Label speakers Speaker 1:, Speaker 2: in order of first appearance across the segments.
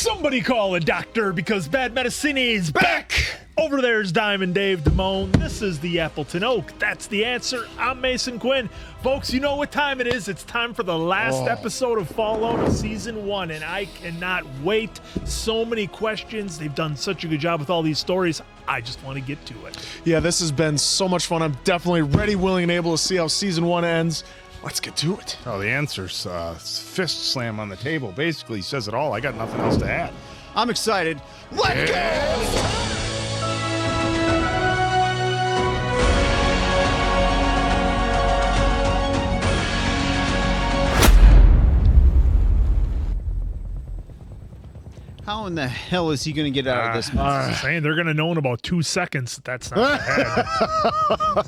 Speaker 1: Somebody call a doctor because bad medicine is back. Over there's Diamond Dave Damone. This is the Appleton Oak. That's the answer. I'm Mason Quinn. Folks, you know what time it is. It's time for the last episode of Fallout of Season 1, and I cannot wait. So many questions. They've done such a good job with all these stories. I just want to get to it.
Speaker 2: Yeah, this has been so much fun. I'm definitely ready, willing, and able to see how Season 1 ends. Let's get to it.
Speaker 3: Oh, the answer's fist slam on the table. Basically says it all. I got nothing else to add.
Speaker 4: I'm excited. Let's go! How in the hell is he going to get out of this mess?
Speaker 1: Saying they're going to know in about 2 seconds that's not bad.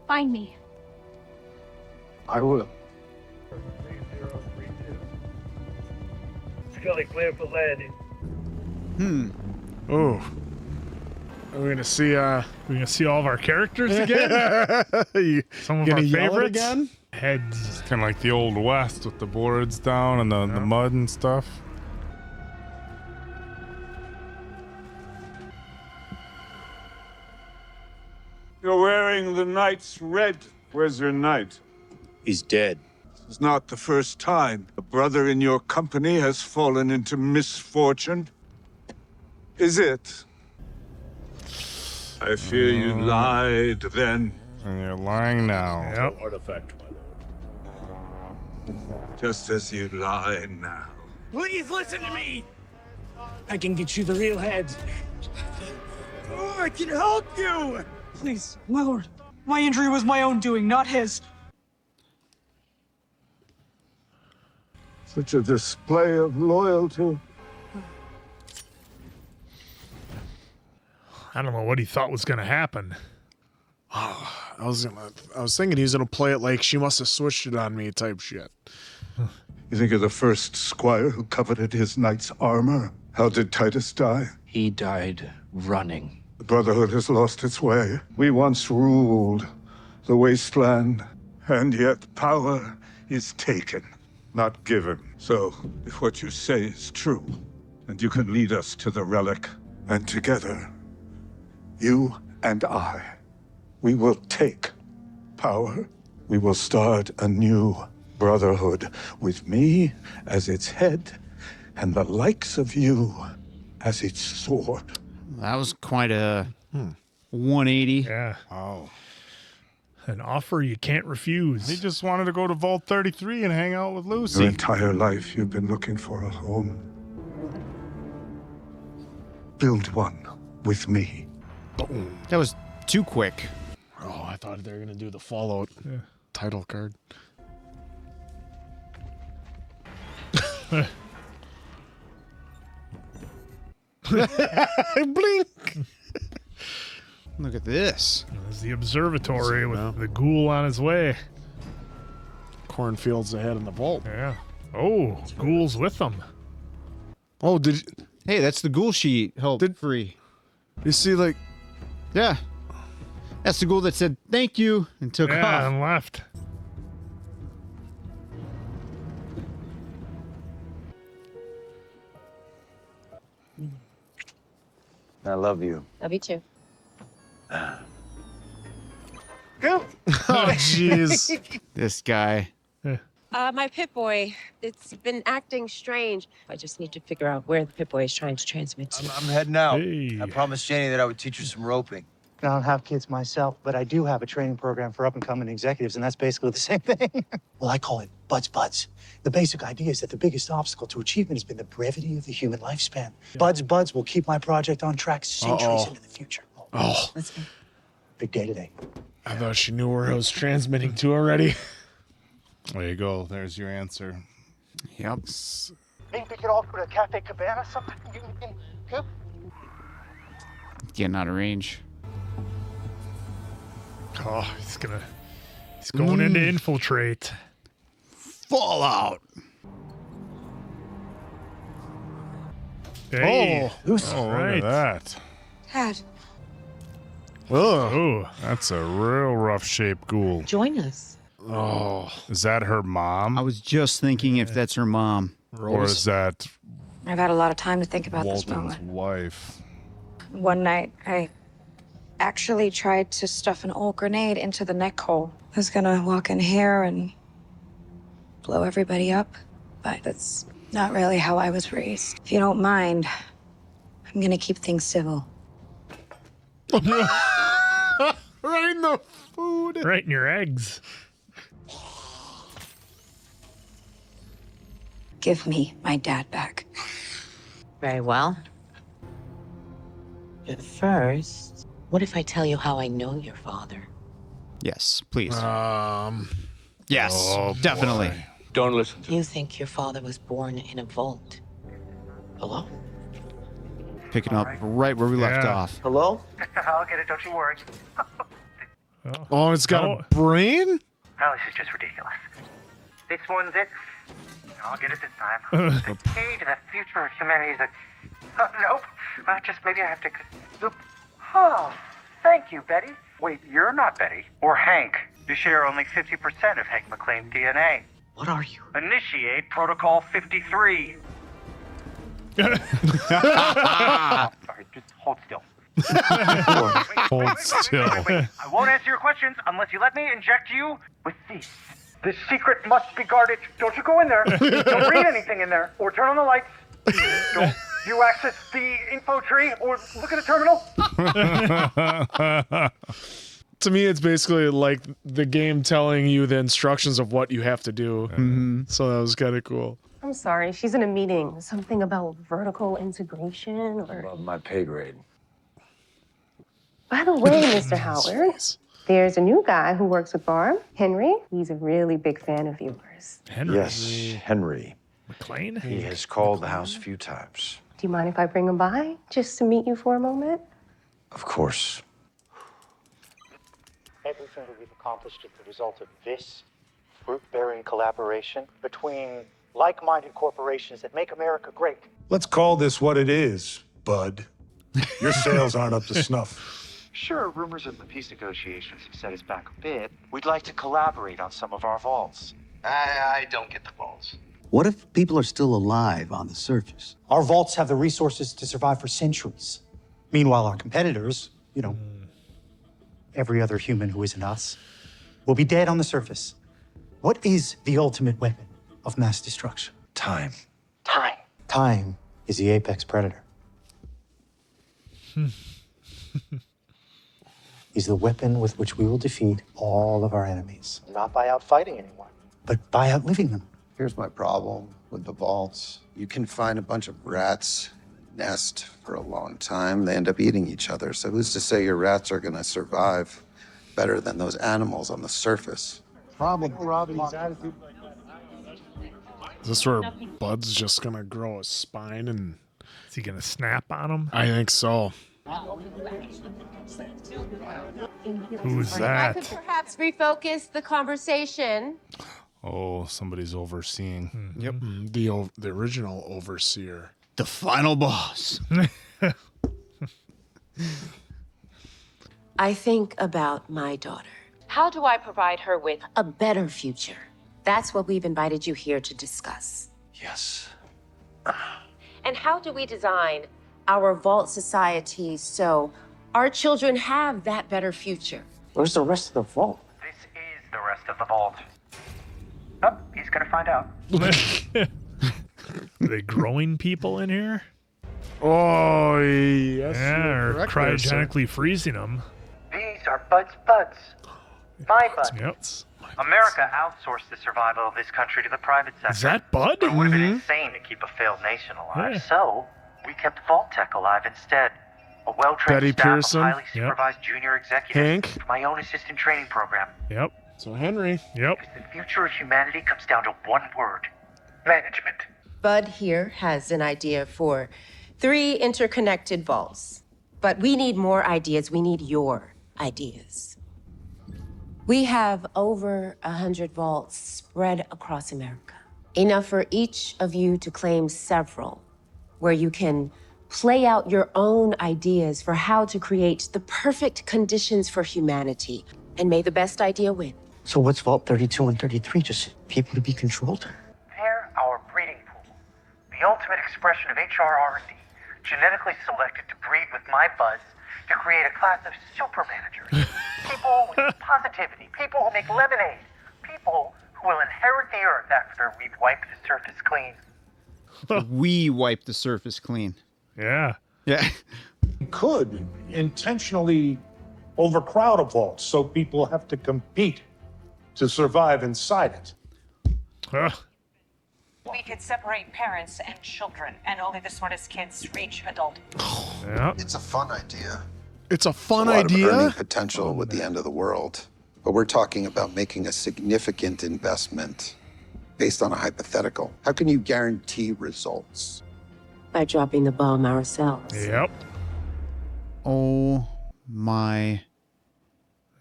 Speaker 5: Find me.
Speaker 6: I will.
Speaker 7: Scully, clear for landing.
Speaker 2: Oh. Are we gonna see
Speaker 1: We're going to see all of our characters again? Some of our favorites
Speaker 2: again?
Speaker 1: Heads.
Speaker 3: Kind of like the Old West with the boards down and the mud and stuff.
Speaker 6: You're wearing the knight's red. Where's your knight?
Speaker 8: He's dead.
Speaker 6: It's not the first time a brother in your company has fallen into misfortune. Is it? I fear you lied then.
Speaker 3: And you're lying now.
Speaker 1: Yep.
Speaker 8: Artifact, my lord.
Speaker 6: Just as you lie now.
Speaker 7: Please listen to me! I can get you the real head. Oh, I can help you!
Speaker 9: Please, my lord. My injury was my own doing, not his.
Speaker 6: Such a display of loyalty.
Speaker 1: I don't know what he thought was going to happen.
Speaker 2: I was thinking he was gonna play it like she must have switched it on me type shit.
Speaker 6: You think of the first squire who coveted his knight's armor? How did Titus die?
Speaker 8: He died running.
Speaker 6: The Brotherhood has lost its way. We once ruled the wasteland, and yet power is taken, not given. So, if what you say is true, and you can lead us to the relic, and together, you and I, we will take power. We will start a new brotherhood with me as its head, and the likes of you as its sword.
Speaker 4: That was quite a 180.
Speaker 1: Yeah.
Speaker 3: Oh.
Speaker 1: An offer you can't refuse.
Speaker 3: He just wanted to go to Vault 33 and hang out with
Speaker 6: Your
Speaker 3: Lucy.
Speaker 6: entire life you've been looking for a home. Build one with me.
Speaker 4: That was too quick.
Speaker 2: Oh, I thought they were gonna do the Fallout title card. Blink.
Speaker 4: Look at this.
Speaker 1: There's the observatory with the ghoul on his way.
Speaker 2: Cornfields ahead in the vault.
Speaker 1: Yeah. Oh, ghoul's with them.
Speaker 2: Oh, did you,
Speaker 4: Hey, that's the ghoul she held free.
Speaker 2: you see like?
Speaker 4: Yeah. That's the ghoul that said thank you and took
Speaker 1: Yeah,
Speaker 4: off.
Speaker 1: and left.
Speaker 8: I love you.
Speaker 5: Love you too.
Speaker 2: Oh, jeez.
Speaker 4: This guy.
Speaker 5: My Pip-Boy, it's been acting strange. I just need to figure out where the Pip-Boy is trying to transmit to.
Speaker 8: I'm heading out.
Speaker 1: Hey.
Speaker 8: I promised Janie that I would teach her some roping.
Speaker 10: I don't have kids myself, but I do have a training program for up-and-coming executives, and that's basically the same thing. Well, I call it Buds. The basic idea is that the biggest obstacle to achievement has been the brevity of the human lifespan. Buds will keep my project on track centuries into the future.
Speaker 2: Oh,
Speaker 10: Big day today.
Speaker 2: I thought she knew where I was transmitting to already.
Speaker 3: There you go. There's your answer.
Speaker 4: Yep.
Speaker 10: Maybe we could all go to Cafe Cabana sometime.
Speaker 4: Getting out of range.
Speaker 1: Oh, he's going in to infiltrate.
Speaker 4: Fallout.
Speaker 1: Hey.
Speaker 3: Oh, look at that.
Speaker 5: Dad,
Speaker 1: Oh,
Speaker 3: That's a real rough shaped ghoul.
Speaker 5: join us.
Speaker 3: Oh, is that her mom?
Speaker 4: I was just thinking if that's her mom.
Speaker 3: Or is that
Speaker 11: I've had a lot of time to think about this
Speaker 3: Walton's
Speaker 11: moment.
Speaker 3: wife.
Speaker 11: One night, I actually tried to stuff an old grenade into the neck hole. I was gonna walk in here and blow everybody up, but that's not really how I was raised. If you don't mind, I'm gonna keep things civil.
Speaker 2: Right in the food.
Speaker 1: Right in your eggs.
Speaker 11: Give me my dad back.
Speaker 12: Very well. But first, what if I tell you how I know your father?
Speaker 4: Yes, please. Yes,
Speaker 3: Oh,
Speaker 4: definitely.
Speaker 3: boy.
Speaker 8: Don't listen to
Speaker 12: You think your father was born in a vault? Hello?
Speaker 4: Picking up right where we left
Speaker 1: Yeah.
Speaker 4: off.
Speaker 8: Hello?
Speaker 10: I'll get it, don't you worry.
Speaker 2: Oh, it's got
Speaker 1: Oh.
Speaker 2: a brain?
Speaker 10: Oh, this is just ridiculous. This one's it. I'll get it this time. The key to the future of humanity is a... nope. Just maybe I have to... Oh, thank you, Betty. Wait, you're not Betty. Or Hank. You share only 50% of Hank McClain's DNA.
Speaker 12: What are you?
Speaker 10: Initiate Protocol 53. Sorry, just hold still.
Speaker 3: Hold still.
Speaker 10: Wait. I won't answer your questions unless you let me inject you with these. This secret must be guarded. Don't you go in there. Don't read anything in there. Or turn on the lights. Don't you access the info tree or look at the terminal.
Speaker 2: To me, it's basically like the game telling you the instructions of what you have to do. So that was kind of cool.
Speaker 5: I'm sorry, she's in a meeting. Something about vertical integration or...
Speaker 8: Above my pay grade.
Speaker 5: By the way, Mr. Howard, there's a new guy who works with Barb, Henry. He's a really big fan of yours.
Speaker 1: Henry
Speaker 8: Yes, Henry.
Speaker 1: McClain?
Speaker 8: He has called the house a few times.
Speaker 5: Do you mind if I bring him by just to meet you for a moment?
Speaker 8: Of course.
Speaker 10: Everything that we've accomplished is the result of this fruit-bearing collaboration between like-minded corporations that make America great.
Speaker 6: Let's call this what it is, bud. Your sales aren't up to snuff.
Speaker 10: Sure, rumors of the peace negotiations have set us back a bit. We'd like to collaborate on some of our vaults.
Speaker 8: I don't get the vaults.
Speaker 13: What if people are still alive on the surface?
Speaker 10: Our vaults have the resources to survive for centuries. Meanwhile, our competitors, every other human who isn't us, will be dead on the surface. What is the ultimate weapon of mass destruction?
Speaker 8: Time.
Speaker 10: Time. Time is the apex predator. Is the weapon with which we will defeat all of our enemies. Not by outfighting anyone, but by outliving them.
Speaker 13: Here's my problem with the vaults. You can find a bunch of rats, nest for a long time. They end up eating each other. So who's to say your rats are going to survive better than those animals on the surface?
Speaker 2: Is this where Bud's just going to grow a spine? And
Speaker 1: Is he going to snap on him?
Speaker 2: I think so.
Speaker 1: Who's
Speaker 5: I could
Speaker 1: that?
Speaker 5: perhaps refocus the conversation.
Speaker 3: Oh, somebody's overseeing.
Speaker 2: Yep. The original overseer.
Speaker 4: The final boss.
Speaker 5: I think about my daughter. How do I provide her with a better future? That's what we've invited you here to discuss.
Speaker 8: Yes.
Speaker 5: And how do we design our vault society so our children have that better future?
Speaker 10: Where's the rest of the vault?
Speaker 7: This is the rest of the vault. Oh, he's gonna find out.
Speaker 1: Are they growing people in here?
Speaker 2: Oh, yes.
Speaker 1: Yeah,
Speaker 2: you're
Speaker 1: or
Speaker 2: correct there, sir.
Speaker 1: cryogenically freezing them.
Speaker 7: These are Bud's buds. My buds.
Speaker 1: Yep.
Speaker 7: America outsourced the survival of this country to the private sector.
Speaker 1: Is that Bud?
Speaker 7: But it would have been insane to keep a failed nation alive.
Speaker 1: Yeah.
Speaker 7: So, we kept Vault Tech alive instead. A well-trained
Speaker 2: Betty
Speaker 7: staff
Speaker 2: Pearson.
Speaker 7: of highly
Speaker 1: Yep.
Speaker 7: supervised junior executives.
Speaker 2: Hank.
Speaker 7: My own assistant training program.
Speaker 1: Yep.
Speaker 2: So Henry.
Speaker 1: Yep.
Speaker 7: The future of humanity comes down to one word. Management.
Speaker 5: Bud here has an idea for 3 interconnected vaults. But we need more ideas. We need your ideas. We have over 100 vaults spread across America. Enough for each of you to claim several, where you can play out your own ideas for how to create the perfect conditions for humanity. And may the best idea win.
Speaker 10: So what's Vault 32 and 33? Just people to be controlled?
Speaker 7: They're our breeding pool. The
Speaker 14: the ultimate expression of HRR&D, genetically selected to breed with my buzz to create a class of super managers. People with positivity, people who make lemonade, people who will inherit the earth after we've wiped the surface clean.
Speaker 4: We wipe the surface clean.
Speaker 1: Yeah.
Speaker 4: Yeah.
Speaker 15: Could intentionally overcrowd a vault so people have to compete to survive inside it.
Speaker 16: We could separate parents and children, and only the smartest kids reach adulthood.
Speaker 1: Yeah.
Speaker 13: It's a fun idea.
Speaker 2: It's a fun
Speaker 13: A lot
Speaker 2: idea.
Speaker 13: of earning potential with the end of the world. But we're talking about making a significant investment based on a hypothetical. How can you guarantee results?
Speaker 5: By dropping the bomb ourselves.
Speaker 1: Yep.
Speaker 4: Oh my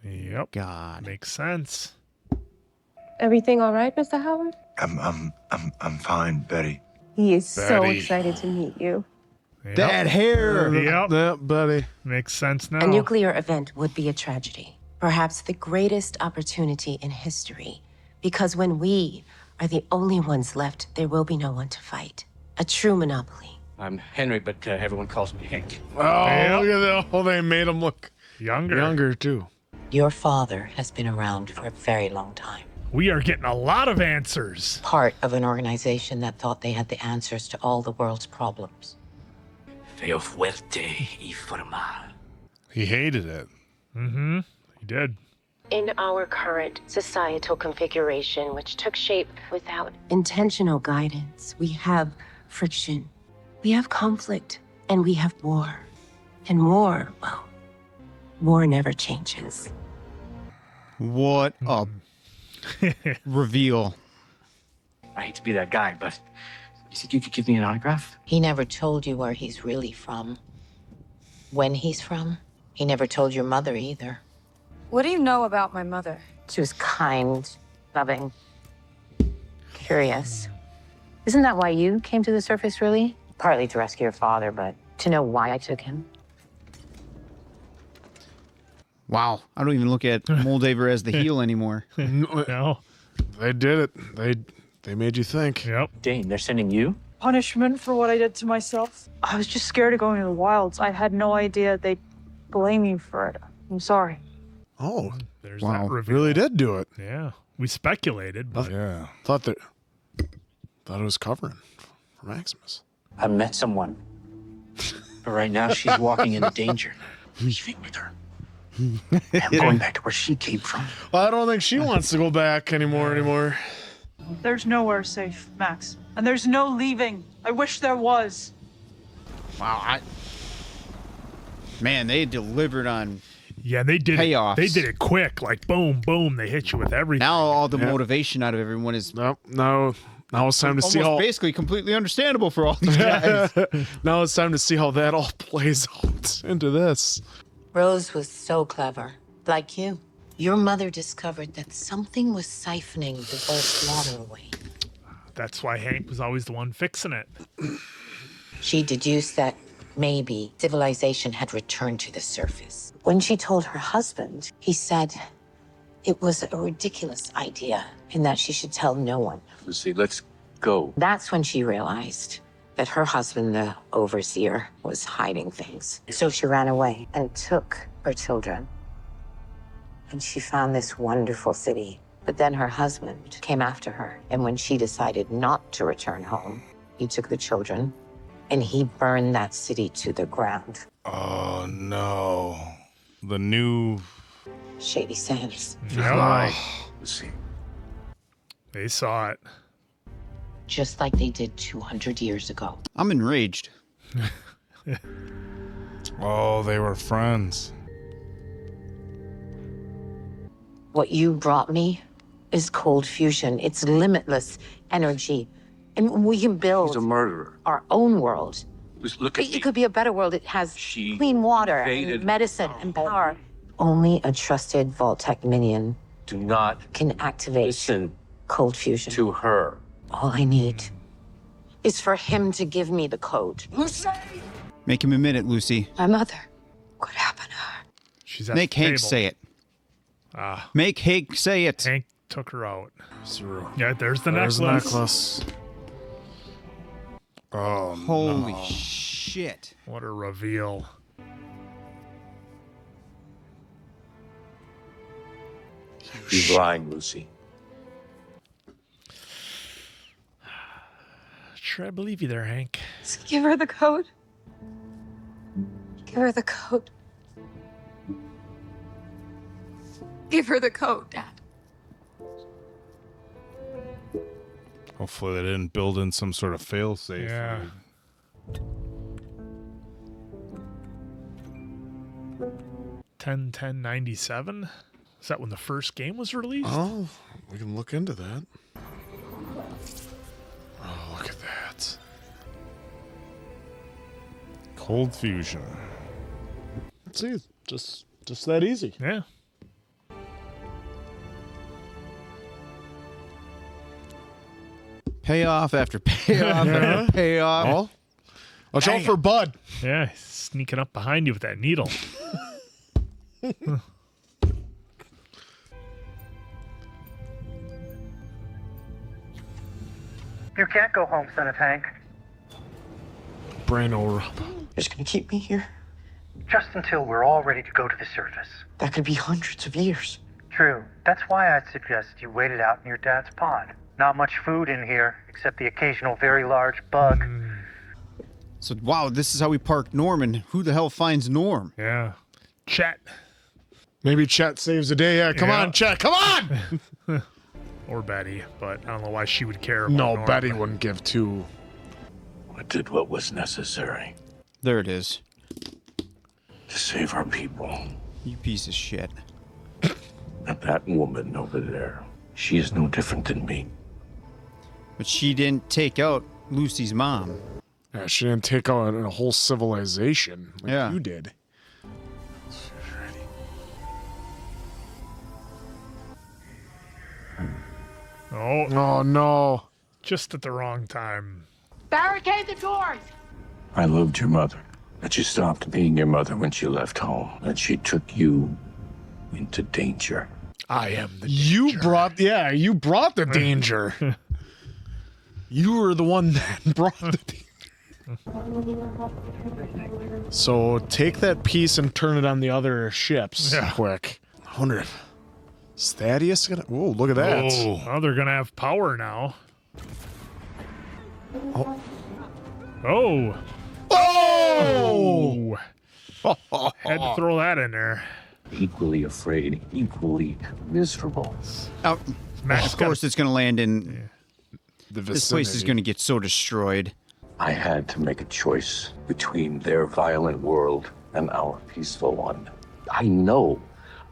Speaker 1: Yep.
Speaker 4: God.
Speaker 1: Makes sense.
Speaker 5: Everything all right, Mr. Howard?
Speaker 8: I'm fine, Betty.
Speaker 5: He is so
Speaker 1: Betty.
Speaker 5: excited to meet you.
Speaker 1: Yep.
Speaker 4: That hair.
Speaker 1: Yep.
Speaker 2: Yep, buddy.
Speaker 1: Makes sense now.
Speaker 5: A nuclear event would be a tragedy. Perhaps the greatest opportunity in history. Because when we are the only ones left, there will be no one to fight. A true monopoly.
Speaker 17: I'm Henry, but everyone calls me Hank.
Speaker 2: Oh, look at that. Oh, they made him look
Speaker 1: Younger.
Speaker 2: younger, too.
Speaker 12: Your father has been around for a very long time.
Speaker 1: We are getting a lot of answers.
Speaker 12: Part of an organization that thought they had the answers to all the world's problems.
Speaker 17: Feo fuerte y formal.
Speaker 3: He hated it.
Speaker 1: Mm-hmm. He did.
Speaker 5: In our current societal configuration, which took shape without intentional guidance, we have friction, we have conflict, and we have war. And war, well, war never changes.
Speaker 4: What a reveal.
Speaker 17: I hate to be that guy, but you think you could give me an autograph?
Speaker 12: He never told you where he's really from. When he's from. He never told your mother either.
Speaker 11: What do you know about my mother?
Speaker 5: She was kind, loving, curious. Isn't that why you came to the surface, really? Partly to rescue your father, but to know why I took him.
Speaker 4: Wow. I don't even look at Moldaver as the heel anymore.
Speaker 1: No.
Speaker 2: They did it. They made you think.
Speaker 1: Yep.
Speaker 17: Dane, they're sending you?
Speaker 9: Punishment for what I did to myself. I was just scared of going to the wilds. I had no idea they'd blame me for it. I'm sorry.
Speaker 2: Oh,
Speaker 1: There's
Speaker 2: wow.
Speaker 1: that reveal.
Speaker 2: Really did do it.
Speaker 1: Yeah. We speculated, but
Speaker 3: Yeah.
Speaker 2: Thought it was covering for Maximus.
Speaker 17: I met someone. But right now, she's walking into danger. Leaving with her. I'm going back to where she came from.
Speaker 2: Well, I don't think she wants to go back anymore.
Speaker 9: There's nowhere safe, Max. And there's no leaving. I wish there was.
Speaker 4: Wow. Man, they delivered on
Speaker 1: yeah, they did
Speaker 4: payoffs.
Speaker 1: They did it quick, like boom, boom. They hit you with everything.
Speaker 4: Now all the motivation out of everyone is
Speaker 2: Now it's time to see
Speaker 4: almost
Speaker 2: how
Speaker 4: basically completely understandable for all these guys.
Speaker 2: now it's time to see how that all plays out into this.
Speaker 12: Rose was so clever. Like you. Your mother discovered that something was siphoning the vault's water away.
Speaker 1: That's why Hank was always the one fixing it.
Speaker 12: She deduced that maybe civilization had returned to the surface. When she told her husband, he said it was a ridiculous idea and that she should tell no one.
Speaker 17: Lucy, let's go.
Speaker 12: That's when she realized that her husband, the overseer, was hiding things. So she ran away and took her children. And she found this wonderful city. But then her husband came after her. And when she decided not to return home, he took the children and he burned that city to the ground.
Speaker 3: Oh, no. The new...
Speaker 12: Shady Sands.
Speaker 1: Yep.
Speaker 17: Lucy.
Speaker 1: They saw it.
Speaker 12: Just like they did 200 years ago.
Speaker 4: I'm enraged.
Speaker 3: Oh, they were friends.
Speaker 12: What you brought me is cold fusion. It's limitless energy. And we can build
Speaker 17: He's a murderer.
Speaker 12: our own world.
Speaker 17: Just look at
Speaker 12: It
Speaker 17: me.
Speaker 12: could be a better world. It has
Speaker 17: She
Speaker 12: clean water,
Speaker 17: invaded
Speaker 12: and medicine, and power. Only a trusted Vault-Tec minion
Speaker 17: Do not
Speaker 12: can activate
Speaker 17: listen
Speaker 12: cold fusion.
Speaker 17: to her.
Speaker 12: All I need is for him to give me the code.
Speaker 4: Make him admit it, Lucy.
Speaker 12: My mother. What happened to her?
Speaker 1: She's at
Speaker 4: Make
Speaker 1: the
Speaker 4: Hank
Speaker 1: table.
Speaker 4: say it.
Speaker 1: Ah,
Speaker 4: Make Hank say it.
Speaker 1: Hank took her out. Yeah, there's the
Speaker 2: There's
Speaker 1: necklace.
Speaker 2: the necklace.
Speaker 3: Oh,
Speaker 4: Holy
Speaker 3: no.
Speaker 4: shit.
Speaker 1: What a reveal.
Speaker 18: You're lying, Lucy.
Speaker 1: Sure, I believe you there, Hank.
Speaker 11: Just give her the code. Give her the code. Give her the code, Dad.
Speaker 3: Hopefully they didn't build in some sort of fail-safe.
Speaker 1: Yeah. $10/10/97. Is that when the first game was released?
Speaker 2: Oh, we can look into that. Oh, look at that.
Speaker 3: Cold Fusion.
Speaker 2: See, just that easy.
Speaker 1: Yeah.
Speaker 4: Payoff after payoff after payoff.
Speaker 2: Well, watch out for Bud.
Speaker 1: Yeah, he's sneaking up behind you with that needle.
Speaker 14: You can't go home, son of Hank.
Speaker 2: Brain over.
Speaker 17: You're just gonna keep me here?
Speaker 14: Just until we're all ready to go to the surface.
Speaker 17: That could be hundreds of years.
Speaker 14: True. That's why I'd suggest you wait it out in your dad's pod. Not much food in here, except the occasional very large bug.
Speaker 4: So, wow, this is how we park Norman. Who the hell finds Norm?
Speaker 1: Yeah. Chet.
Speaker 2: Maybe Chet saves the day. Yeah, come
Speaker 1: Yeah.
Speaker 2: on, Chet, come on!
Speaker 1: Or Betty, but I don't know why she would care about
Speaker 2: No,
Speaker 1: Norm.
Speaker 2: Betty wouldn't give two.
Speaker 18: I did what was necessary
Speaker 4: There it is.
Speaker 18: to save our people.
Speaker 4: You piece of shit.
Speaker 18: And that woman over there, she is no different than me.
Speaker 4: But she didn't take out Lucy's mom.
Speaker 2: Yeah, she didn't take out a whole civilization like
Speaker 4: Yeah.
Speaker 2: you did.
Speaker 1: Oh.
Speaker 2: Oh, no.
Speaker 1: Just at the wrong time.
Speaker 16: Barricade the doors!
Speaker 18: I loved your mother, but she stopped being your mother when she left home, and she took you into danger.
Speaker 1: I am the
Speaker 2: You brought the danger. You were the one that brought the danger. So take that piece and turn it on the other ships quick. I wonder if is Thaddeus gonna. Whoa, look at that.
Speaker 1: Oh, they're gonna have power now.
Speaker 2: Oh.
Speaker 1: Oh.
Speaker 2: Oh!
Speaker 1: Had to throw that in there.
Speaker 18: Equally afraid, equally miserable.
Speaker 4: Oh, of course, it's going to land in.
Speaker 2: The
Speaker 4: This place is going to get so destroyed.
Speaker 18: I had to make a choice between their violent world and our peaceful one. I know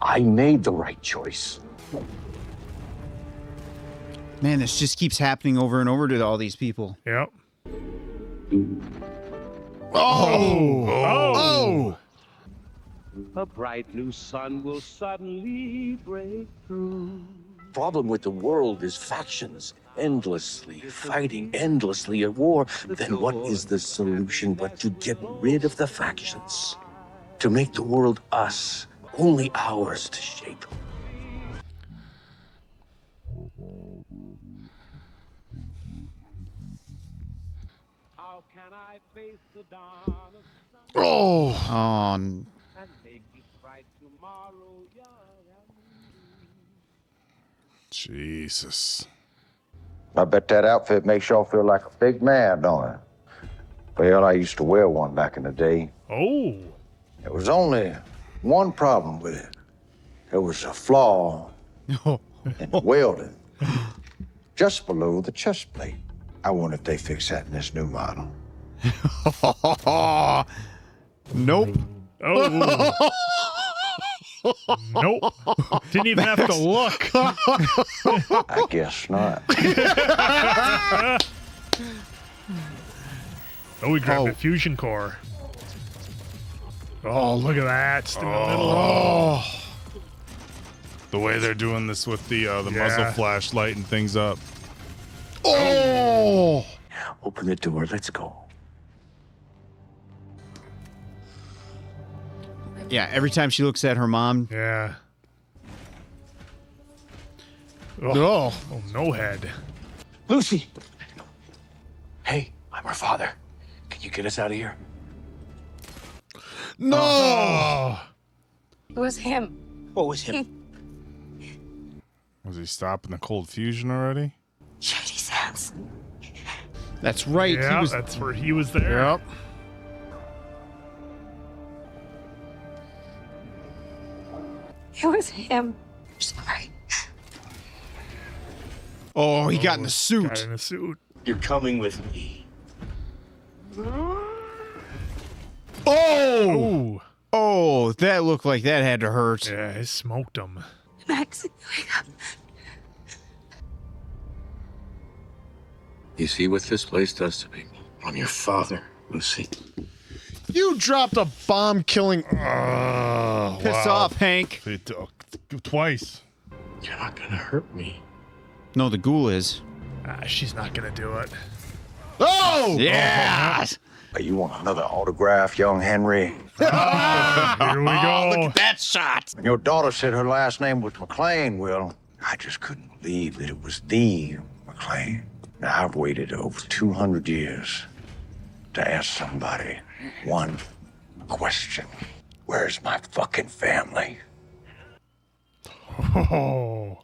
Speaker 18: I made the right choice.
Speaker 4: Man, this just keeps happening over and over to all these people.
Speaker 1: Yep.
Speaker 2: Oh!
Speaker 19: A bright new sun will suddenly break through.
Speaker 18: Problem with the world is factions, endlessly fighting, endlessly at war. Then what is the solution but to get rid of the factions? To make the world us, only ours to shape.
Speaker 19: How can I face the dawn of
Speaker 2: Oh!
Speaker 19: and make it bright tomorrow?
Speaker 3: Jesus.
Speaker 20: I bet that outfit makes y'all feel like a big man, don't it? Well, I used to wear one back in the day.
Speaker 1: Oh.
Speaker 20: There was only one problem with it. There was a flaw in the welding, just below the chest plate. I wonder if they fix that in this new model.
Speaker 2: Nope.
Speaker 1: Oh. Nope. Didn't even have to look.
Speaker 20: I guess not.
Speaker 1: Oh, we grabbed the fusion core. Oh, look at that. It's in the middle.
Speaker 3: Oh. The way they're doing this with the muzzle flash lighting things up.
Speaker 2: Oh!
Speaker 18: Open the door, let's go.
Speaker 4: Yeah, every time she looks at her mom.
Speaker 1: Yeah.
Speaker 2: No.
Speaker 1: Oh, no head.
Speaker 18: Lucy! Hey, I'm
Speaker 17: Our father. Can you get us out of here?
Speaker 2: No!
Speaker 11: It was him.
Speaker 17: What was him?
Speaker 3: Was he stopping the cold fusion already?
Speaker 11: Shady's hands.
Speaker 4: That's right.
Speaker 1: Yeah,
Speaker 4: he was.
Speaker 1: that's where he was there.
Speaker 2: Yep.
Speaker 11: It was him. I'm sorry.
Speaker 4: Oh, he got in the
Speaker 1: Got
Speaker 4: suit.
Speaker 1: in a suit.
Speaker 17: You're coming with me.
Speaker 4: Oh!
Speaker 1: Ooh.
Speaker 4: Oh, that looked like that had to hurt.
Speaker 1: Yeah, he smoked him.
Speaker 11: Max, wake up.
Speaker 18: You see what this place does to people? I'm your father, Lucy.
Speaker 2: You dropped a bomb killing.
Speaker 4: Piss off, Hank.
Speaker 3: Twice.
Speaker 18: You're not gonna hurt me.
Speaker 4: No, the ghoul is.
Speaker 1: She's not gonna do it.
Speaker 2: Oh!
Speaker 4: Yeah!
Speaker 20: You want another autograph, young Henry?
Speaker 1: Here we go.
Speaker 20: Look at that shot. When your daughter said her last name was McLean, Will, I just couldn't believe that it was the McLean. Now, I've waited over 200 years to ask somebody one question. Where's my fucking family?
Speaker 1: Oh.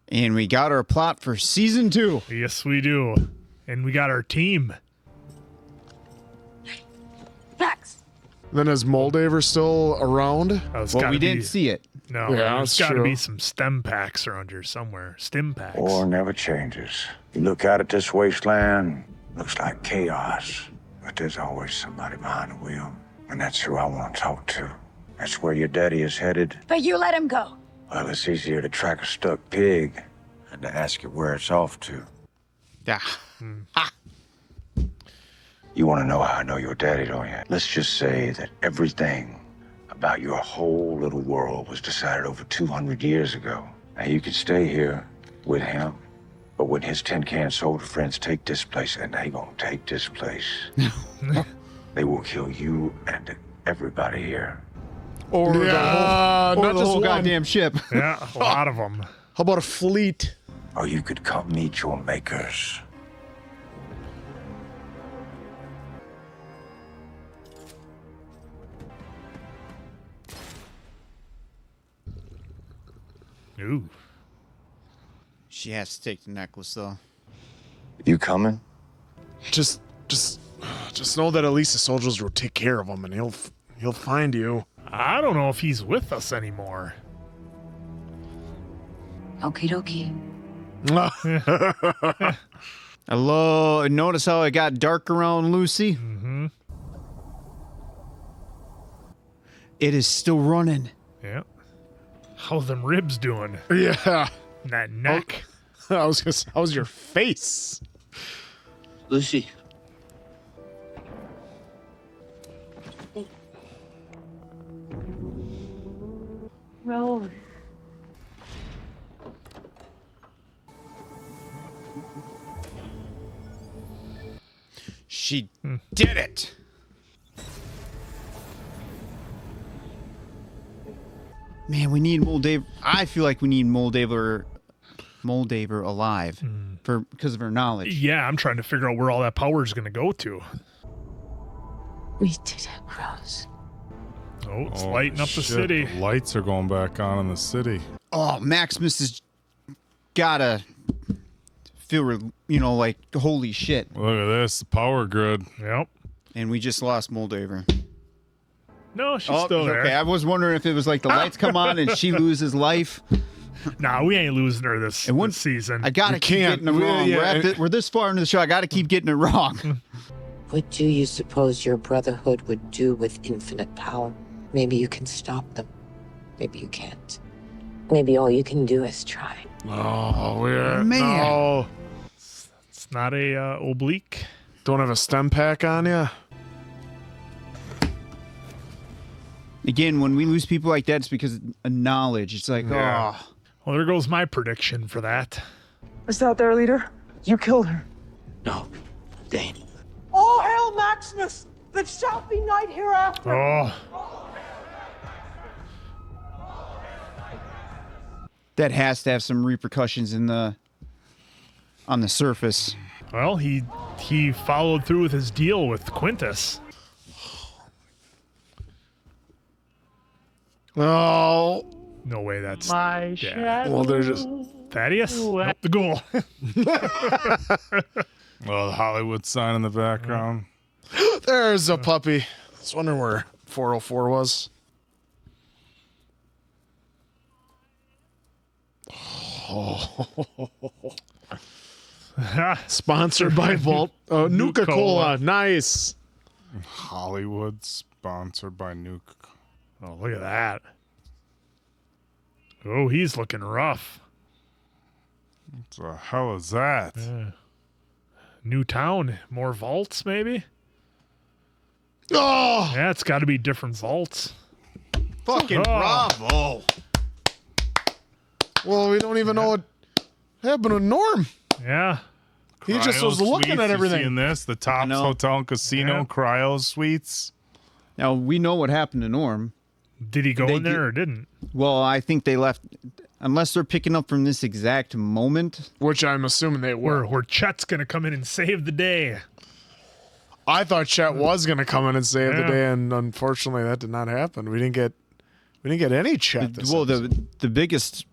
Speaker 4: And we got our plot for season 2.
Speaker 1: Yes, we do. And we got our team.
Speaker 11: Max.
Speaker 2: Then is Moldaver still around?
Speaker 4: Well, we didn't see it.
Speaker 1: No,
Speaker 2: Yeah,
Speaker 1: there's
Speaker 2: that's
Speaker 1: got to
Speaker 2: true.
Speaker 1: be some stem packs around here somewhere. Stim packs.
Speaker 20: War never changes. You look out at this wasteland, looks like chaos. But there's always somebody behind the wheel. And that's who I want to talk to. That's where your daddy is headed.
Speaker 11: But you let him go.
Speaker 20: Well, it's easier to track a stuck pig than to ask it where it's off to.
Speaker 4: Yeah.
Speaker 20: You want to know how I know your daddy, don't you? Let's just say that everything about your whole little world was decided over 200 years ago. Now, you could stay here with him, but when his tin can soldier friends take this place, and they gonna take this place, they will kill you and everybody here.
Speaker 4: Or
Speaker 2: Yeah,
Speaker 4: the
Speaker 2: not just
Speaker 4: whole
Speaker 2: one.
Speaker 4: goddamn ship.
Speaker 1: Yeah, a lot of them.
Speaker 2: How about a fleet?
Speaker 20: Or you could come meet your makers.
Speaker 1: Ooh.
Speaker 4: She has to take the necklace, though.
Speaker 20: You coming?
Speaker 2: Just know that at least the soldiers will take care of him, and he'll find you.
Speaker 1: I don't know if he's with us anymore.
Speaker 11: Okie dokie.
Speaker 4: Hello. Notice how it got dark around Lucy?
Speaker 1: Mm-hmm.
Speaker 4: It is still running.
Speaker 1: Yep. How's them ribs doing?
Speaker 2: Yeah.
Speaker 1: That neck.
Speaker 2: I was gonna say, how's your face?
Speaker 17: Lucy.
Speaker 9: Well,
Speaker 4: She did it. Man, we need Moldaver. I feel like we need Moldaver alive because of her knowledge.
Speaker 1: Yeah, I'm trying to figure out where all that power is going to go to.
Speaker 11: We did it, Rose.
Speaker 1: Oh, it's lighting up the
Speaker 3: shit,
Speaker 1: city.
Speaker 3: The lights are going back on in the city.
Speaker 4: Oh, Maximus has gotta feel, like holy shit.
Speaker 3: Look at this, the power grid.
Speaker 1: Yep.
Speaker 4: And we just lost Moldaver.
Speaker 1: No, she's still there.
Speaker 4: Okay, I was wondering if it was like the lights come on and she loses life.
Speaker 1: Nah, we ain't losing her this season.
Speaker 4: I gotta keep getting it wrong. We're this far into the show. I gotta keep getting it wrong.
Speaker 12: What do you suppose your brotherhood would do with infinite power? Maybe you can stop them. Maybe you can't. Maybe all you can do is try.
Speaker 2: Oh, we're
Speaker 4: Man.
Speaker 2: no.
Speaker 1: It's not a oblique.
Speaker 2: Don't have a stem pack on you.
Speaker 4: Again, when we lose people like that, it's because of knowledge. It's like,
Speaker 1: Yeah.
Speaker 4: oh.
Speaker 1: Well, there goes my prediction for that.
Speaker 9: is that their leader? You killed her.
Speaker 17: No, Dane.
Speaker 7: All hail Maximus! There shall be night hereafter!
Speaker 1: Oh,
Speaker 4: That has to have some repercussions on the surface.
Speaker 1: Well, he followed through with his deal with Quintus.
Speaker 2: Oh.
Speaker 1: No way that's
Speaker 7: My shadow.
Speaker 2: Well, they're just
Speaker 1: Thaddeus? Nope, the ghoul.
Speaker 3: Well, the Hollywood sign in the background.
Speaker 2: There's a puppy. I was wondering where 404 was. Sponsored by Vault. Nuka-Cola. Nice.
Speaker 3: Hollywood sponsored by Nuka.
Speaker 1: Oh, look at that. Oh, he's looking rough.
Speaker 3: What the hell is that?
Speaker 1: New town. More vaults, maybe?
Speaker 2: Oh!
Speaker 1: Yeah, it's got to be different vaults.
Speaker 4: Fucking bravo.
Speaker 2: Well, we don't even know what happened to Norm.
Speaker 1: Yeah.
Speaker 2: He just was
Speaker 3: Cryo
Speaker 2: looking
Speaker 3: Suites,
Speaker 2: at
Speaker 3: you
Speaker 2: everything.
Speaker 3: seeing this? The Tops Hotel and Casino,
Speaker 1: Yeah.
Speaker 3: Cryo Suites.
Speaker 4: Now, we know what happened to Norm.
Speaker 1: Did he go in there or didn't?
Speaker 4: Well, I think they left, unless they're picking up from this exact moment.
Speaker 2: Which I'm assuming they were.
Speaker 1: Where Chet's going to come in and save the day.
Speaker 2: I thought Chet was going to come in and save the
Speaker 1: Yeah.
Speaker 2: day, and unfortunately that did not happen. We didn't get any Chet this
Speaker 4: Well,
Speaker 2: episode.
Speaker 4: the biggest,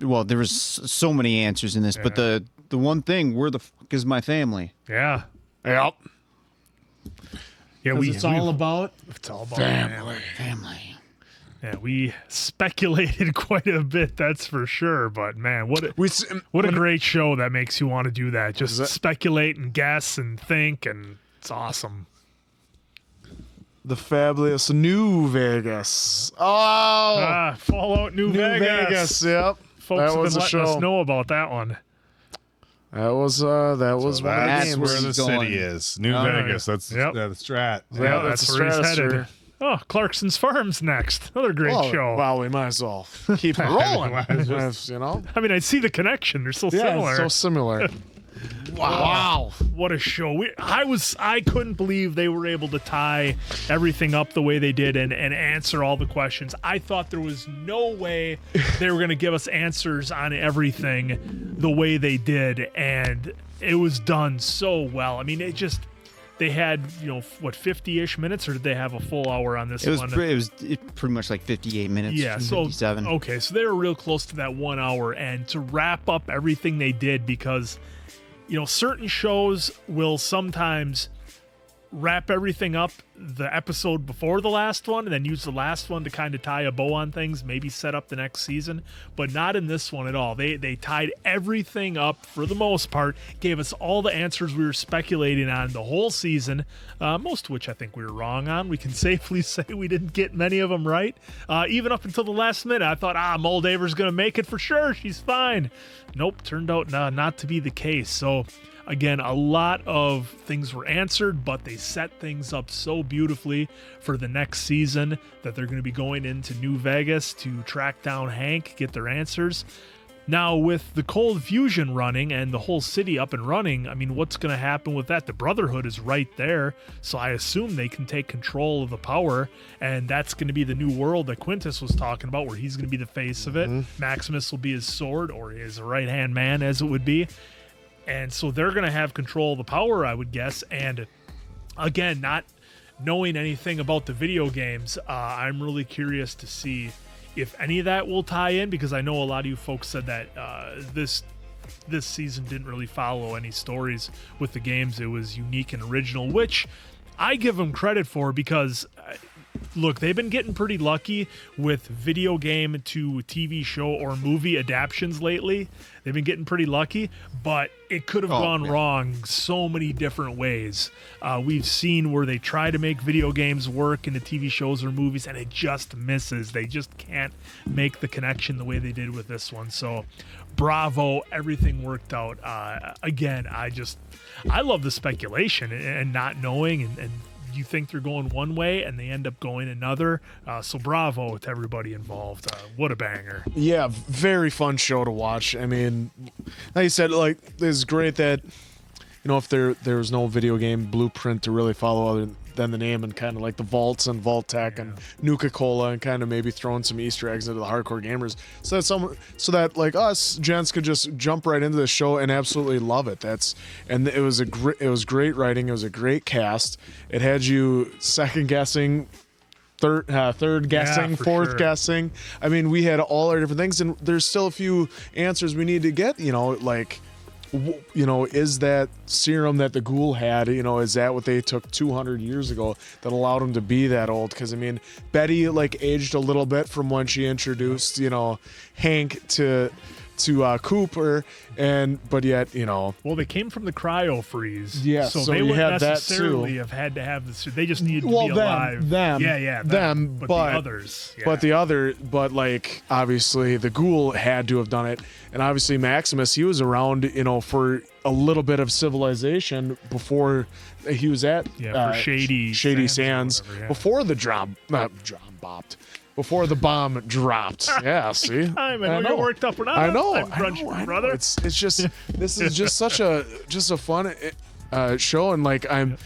Speaker 4: well, there was so many answers in this, but the one thing, where the fuck is my family?
Speaker 1: Yeah.
Speaker 2: Yep.
Speaker 1: Yeah,
Speaker 2: It's all about
Speaker 1: family.
Speaker 4: Family.
Speaker 1: Yeah, we speculated quite a bit, that's for sure. But man, what a great show that makes you want to do that. Just speculate and guess and think, and it's awesome.
Speaker 2: The fabulous New Vegas. Oh,
Speaker 1: Fallout New Vegas.
Speaker 2: Yep.
Speaker 1: Folks
Speaker 2: that
Speaker 1: have
Speaker 2: was
Speaker 1: been
Speaker 2: a
Speaker 1: letting us
Speaker 2: show.
Speaker 1: know about that one.
Speaker 2: That was one of the
Speaker 3: That's
Speaker 2: games.
Speaker 3: where the city is. New Vegas. That's the strat.
Speaker 1: Yeah, that's where he's headed. Oh, Clarkson's Farm's next. Another great show.
Speaker 2: Well, we might as well keep it rolling. You know?
Speaker 1: I mean, I see the connection. They're so similar.
Speaker 2: It's so similar.
Speaker 1: Wow. What a show. I couldn't believe they were able to tie everything up the way they did and answer all the questions. I thought there was no way they were going to give us answers on everything the way they did, and it was done so well. I mean, they had, 50-ish minutes, or did they have a full hour on this one?
Speaker 4: It was pretty much like 58 minutes.
Speaker 1: Yeah, so
Speaker 4: 57.
Speaker 1: Okay, so they were real close to that 1 hour, and to wrap up everything they did, because certain shows will sometimes wrap everything up the episode before the last one and then use the last one to kind of tie a bow on things, maybe set up the next season, but not in this one at all. They tied everything up for the most part, gave us all the answers we were speculating on the whole season, most of which I think we were wrong on. We can safely say we didn't get many of them right. Even up until the last minute, I thought, Moldaver's going to make it for sure. She's fine. Nope, turned out not to be the case. So again, a lot of things were answered, but they set things up so beautifully for the next season that they're going to be going into New Vegas to track down Hank, get their answers. Now, with the cold fusion running and the whole city up and running, I mean, what's going to happen with that? The Brotherhood is right there, so I assume they can take control of the power, and that's going to be the new world that Quintus was talking about, where he's going to be the face of it. Maximus will be his sword, or his right-hand man, as it would be. And so they're going to have control of the power, I would guess. And again, not knowing anything about the video games, I'm really curious to see if any of that will tie in, because I know a lot of you folks said that this season didn't really follow any stories with the games. It was unique and original, which I give them credit for, because look, they've been getting pretty lucky with video game to TV show or movie adaptions lately. They've been getting pretty lucky, but it could have gone wrong so many different ways. We've seen where they try to make video games work into TV shows or movies, and it just misses. They just can't make the connection the way they did with this one. So bravo, everything worked out. Again, I love the speculation and not knowing, and you think they're going one way and they end up going another. So bravo to everybody involved. What a banger.
Speaker 2: Yeah, very fun show to watch. I mean, like you said, it's great that, if there was no video game blueprint to really follow other than the name, and kind of like the Vaults and Vault Tech and Nuka-Cola, and kind of maybe throwing some Easter eggs into the hardcore gamers, so that like us gents could just jump right into the show and absolutely love it. It was great writing. It was a great cast. It had you second guessing, third guessing, fourth guessing. I mean, we had all our different things, and there's still a few answers we need to get. Is that serum that the ghoul had, is that what they took 200 years ago that allowed him to be that old? Because I mean, Betty like aged a little bit from when she introduced Hank to Cooper, but yet
Speaker 1: well, they came from the cryo freeze,
Speaker 2: so
Speaker 1: they
Speaker 2: you
Speaker 1: wouldn't
Speaker 2: had that
Speaker 1: necessarily
Speaker 2: too.
Speaker 1: have had to have the suit. They just needed to be alive.
Speaker 2: Them,
Speaker 1: but the others,
Speaker 2: but like obviously the ghoul had to have done it, and obviously Maximus, he was around for a little bit of civilization before he was at
Speaker 1: for Shady
Speaker 2: Sands before the before the bomb dropped. Yeah, see?
Speaker 1: I know you're worked up. We're not.
Speaker 2: I know.
Speaker 1: Brother.
Speaker 2: It's just this is just such a fun show, and like I'm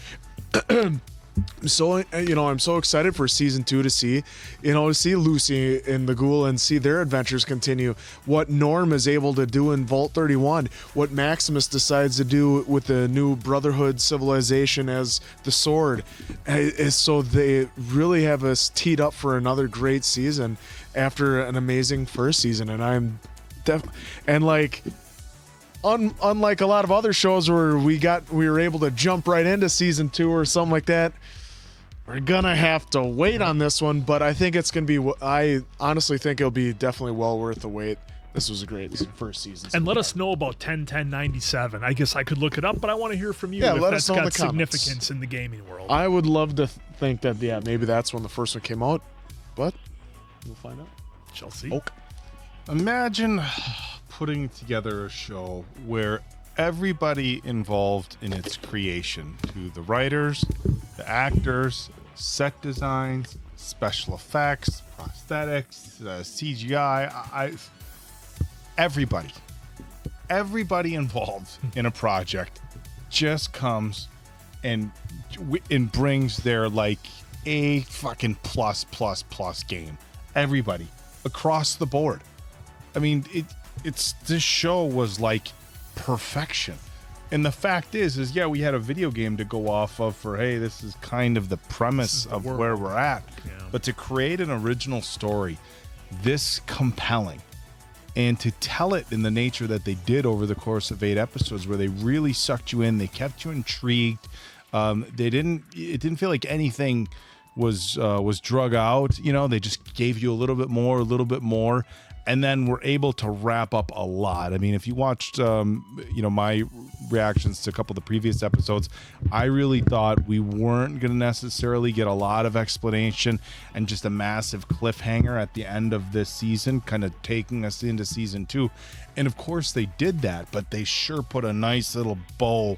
Speaker 2: so I'm so excited for season 2 to see Lucy and the ghoul and see their adventures continue. What Norm is able to do in Vault 31, what Maximus decides to do with the new Brotherhood civilization as the sword, is so they really have us teed up for another great season after an amazing first season. And unlike a lot of other shows where we were able to jump right into season 2 or something like that, we're gonna have to wait on this one. But I think it's gonna be. I honestly think it'll be definitely well worth the wait. This was a great first season.
Speaker 1: And let us know about 101097. I guess I could look it up, but I want to hear from you if
Speaker 2: let
Speaker 1: that's
Speaker 2: us know in
Speaker 1: got
Speaker 2: the comments.
Speaker 1: significance in the gaming world.
Speaker 2: I would love to think that maybe that's when the first one came out, but we'll find out.
Speaker 1: Shall see.
Speaker 2: Okay.
Speaker 3: Imagine putting together a show where everybody involved in its creation, to the writers, the actors, set designs, special effects, prosthetics, CGI, everybody involved in a project just comes and brings their like a fucking plus game. Everybody across the board. I mean, this show was like perfection. And the fact is we had a video game to go off of for, hey, this is kind of the premise of where we're at. Yeah. But to create an original story this compelling and to tell it in the nature that they did over the course of 8 episodes, where they really sucked you in, they kept you intrigued. It didn't feel like anything was drug out. They just gave you a little bit more. And then we're able to wrap up a lot. I mean, if you watched, my reactions to a couple of the previous episodes, I really thought we weren't going to necessarily get a lot of explanation and just a massive cliffhanger at the end of this season, kind of taking us into season 2. And of course they did that, but they sure put a nice little bow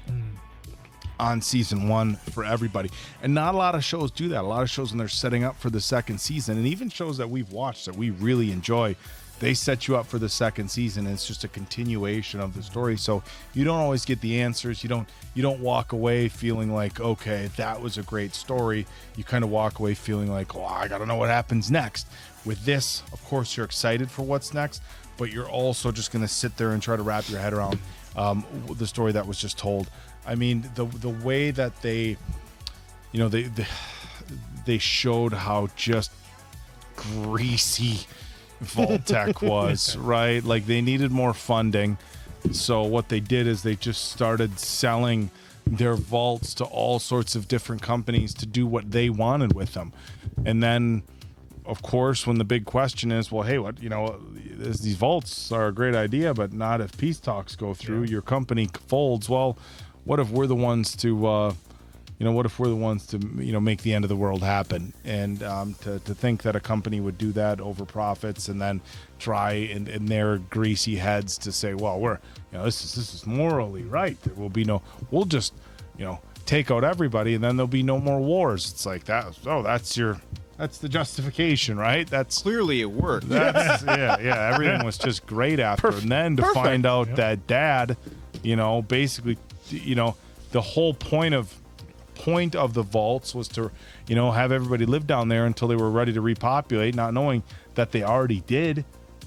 Speaker 3: on season 1 for everybody. And not a lot of shows do that. A lot of shows, when they're setting up for the second season, and even shows that we've watched that we really enjoy, they set you up for the second season, and it's just a continuation of the story. So you don't always get the answers. You don't walk away feeling like, okay, that was a great story. You kind of walk away feeling like, oh, I gotta know what happens next. With this, of course, you're excited for what's next, but you're also just gonna sit there and try to wrap your head around the story that was just told. I mean, the way that they showed how just greasy Vault Tech was, right? Like, they needed more funding, so what they did is they just started selling their vaults to all sorts of different companies to do what they wanted with them. And then, of course, when the big question is, well, hey, these vaults are a great idea, but not if peace talks go through. Your company folds. Well, what if we're the ones to make the end of the world happen? And to think that a company would do that over profits and then try in their greasy heads to say, well, this is morally right. There will be we'll just, take out everybody and then there'll be no more wars. It's like that. Oh, that's the justification, right? That's
Speaker 4: clearly it worked.
Speaker 3: That's, yeah. Everything was just great after. And then to find out that Dad, basically, the whole point of point of the vaults was to, have everybody live down there until they were ready to repopulate, not knowing that they already did,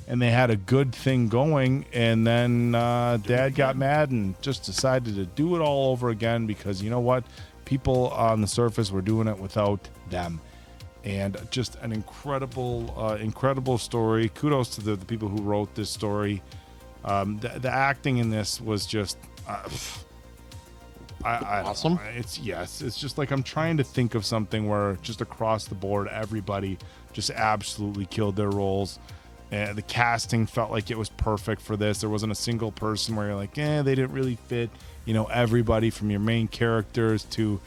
Speaker 3: and they had a good thing going. And then Dad got mad and just decided to do it all over again because you know what? People on the surface were doing it without them. And just an incredible story. Kudos to the people who wrote this story. The acting in this was just
Speaker 2: awesome.
Speaker 3: It's just like I'm trying to think of something where just across the board everybody just absolutely killed their roles. The casting felt like it was perfect for this. There wasn't a single person where you're like, they didn't really fit. Everybody from your main characters to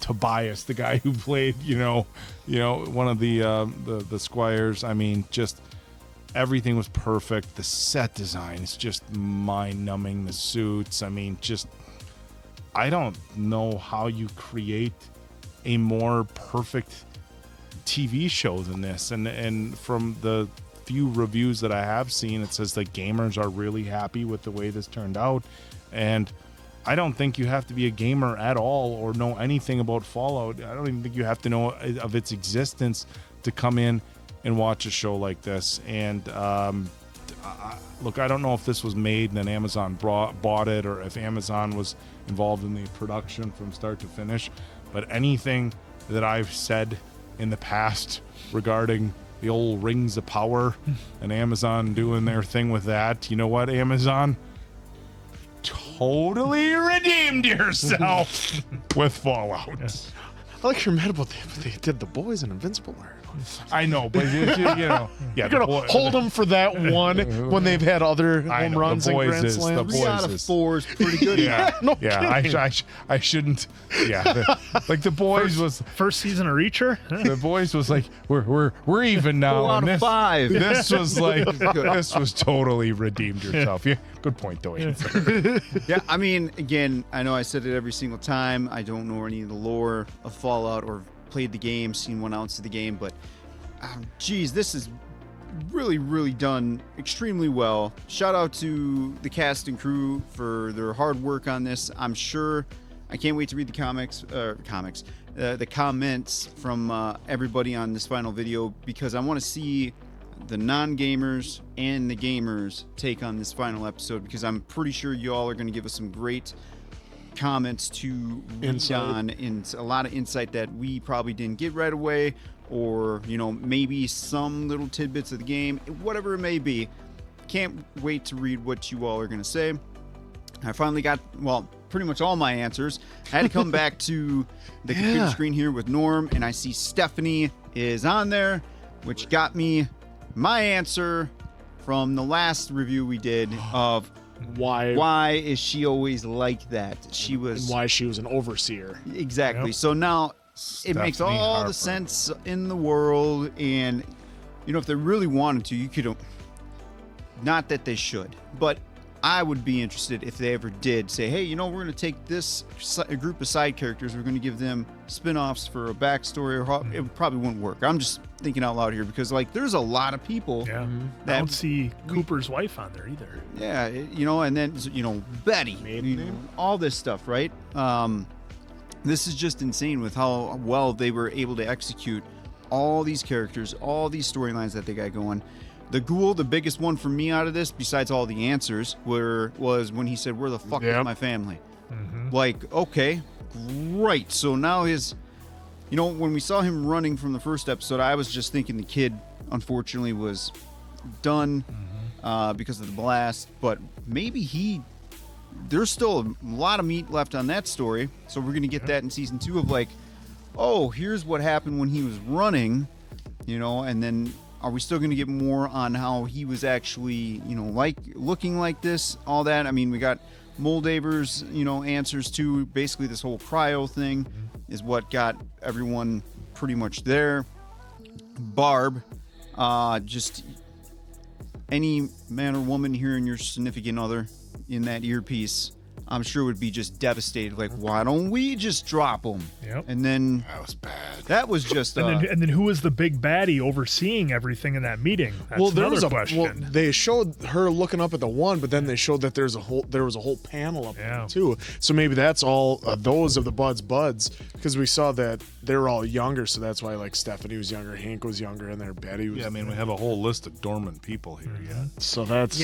Speaker 3: Tobias, the guy who played one of the squires. I mean, just everything was perfect. The set design is just mind-numbing. The suits, I mean, just I don't know how you create a more perfect TV show than this. And from the few reviews that I have seen, it says that gamers are really happy with the way this turned out. And I don't think you have to be a gamer at all or know anything about Fallout. I don't even think you have to know of its existence to come in and watch a show like this. And look, I don't know if this was made and then Amazon bought it, or if Amazon was involved in the production from start to finish. But anything that I've said in the past regarding the old Rings of Power and Amazon doing their thing with that, you know what, Amazon? Totally redeemed yourself with Fallout.
Speaker 2: I like you're mad about they did The Boys and Invincible.
Speaker 3: I know, but yeah,
Speaker 2: you're gonna hold them for that one when they've had other home runs and grand slams.
Speaker 3: The Boys
Speaker 4: out of 4 is pretty good.
Speaker 3: I shouldn't. Yeah, like The Boys was
Speaker 1: first season of Reacher.
Speaker 3: The Boys was like we're even now.
Speaker 4: 4 out of 5.
Speaker 3: This was like this was totally redeemed yourself. Yeah, good point though.
Speaker 4: Yeah, I mean, again, I know I said it every single time. I don't know any of the lore of Fallout or played the game, seen 1 ounce of the game, but geez, this is really done extremely well. Shout out to the cast and crew for their hard work on this. I'm sure I can't wait to read the comments from everybody on this final video, because I want to see the non-gamers and the gamers take on this final episode, because I'm pretty sure you all are going to give us some great comments to read on, and a lot of insight that we probably didn't get right away, or maybe some little tidbits of the game, whatever it may be. Can't wait to read what you all are going to say. I finally got, pretty much all my answers. I had to come back to the computer screen here with Norm, and I see Stephanie is on there, which got me my answer from the last review we did of why is she always like that. She was,
Speaker 2: and why she was an overseer.
Speaker 4: Exactly. Yep. So now it makes all the sense in the world, and if they really wanted to, you could, not that they should, but I would be interested if they ever did say, hey, we're going to take this group of side characters, we're going to give them spin-offs for a backstory, or it probably wouldn't work. I'm just thinking out loud here, because there's a lot of people
Speaker 1: that I don't see Cooper's wife on there either.
Speaker 4: Yeah, and then Betty, all this stuff, right? This is just insane with how well they were able to execute all these characters, all these storylines that they got going. The ghoul, the biggest one for me out of this, besides all the answers, was when he said, "Where the fuck is my family?" Like, okay, great. So now when we saw him running from the first episode, I was just thinking the kid, unfortunately, was done because of the blast. But maybe there's still a lot of meat left on that story. So we're going to get that in season 2 of here's what happened when he was running, and then are we still going to get more on how he was actually, looking like this, all that? I mean, we got Moldaver's, answers to basically this whole cryo thing is what got everyone pretty much there. Barb, just any man or woman hearing your significant other in that earpiece, I'm sure would be just devastated. Like, why don't we just drop them?
Speaker 1: Yep.
Speaker 4: And then
Speaker 3: that was bad.
Speaker 4: That was just.
Speaker 1: And then who was the big baddie overseeing everything in that meeting? That's
Speaker 2: Well, there was
Speaker 1: another question.
Speaker 2: Well, they showed her looking up at the one, but then they showed that there was a whole panel up there too. So maybe that's all those of the buds, because we saw that they were all younger. So that's why like Stephanie was younger, Hank was younger, and their Betty was.
Speaker 3: Yeah, I mean we have a whole list of dormant people here. Yeah.
Speaker 2: So that's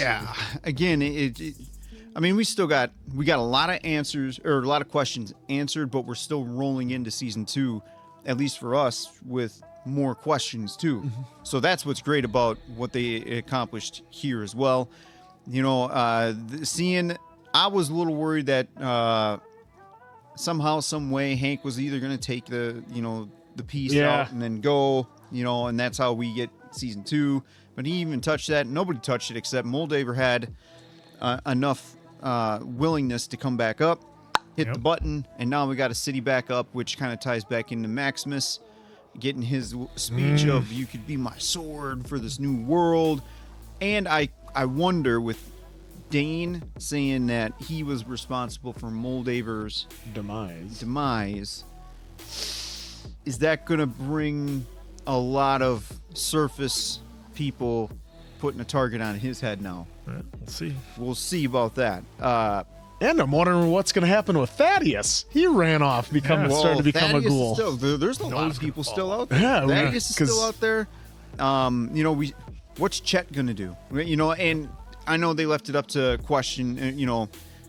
Speaker 4: Again, I mean, we got a lot of answers or a lot of questions answered, but we're still rolling into season 2, at least for us, with more questions too. So that's what's great about what they accomplished here as well. You know, seeing, I was a little worried that somehow, some way, Hank was either going to take the piece out and then go, and that's how we get season 2. But he even touched that. Nobody touched it except Moldaver had enough willingness to come back up, hit the button, and now we got a city back up, which kind of ties back into Maximus getting his speech of "You could be my sword for this new world." And I wonder, with Dane saying that he was responsible for Moldaver's demise, is that going to bring a lot of surface people putting a target on his head now?
Speaker 1: We'll see.
Speaker 4: We'll see about that.
Speaker 2: And I'm wondering what's going to happen with Thaddeus. He ran off, started to become
Speaker 4: Thaddeus
Speaker 2: a ghoul.
Speaker 4: There's a lot of people still out there.
Speaker 2: Yeah,
Speaker 4: Thaddeus is still out there. What's Chet going to do? And I know they left it up to question,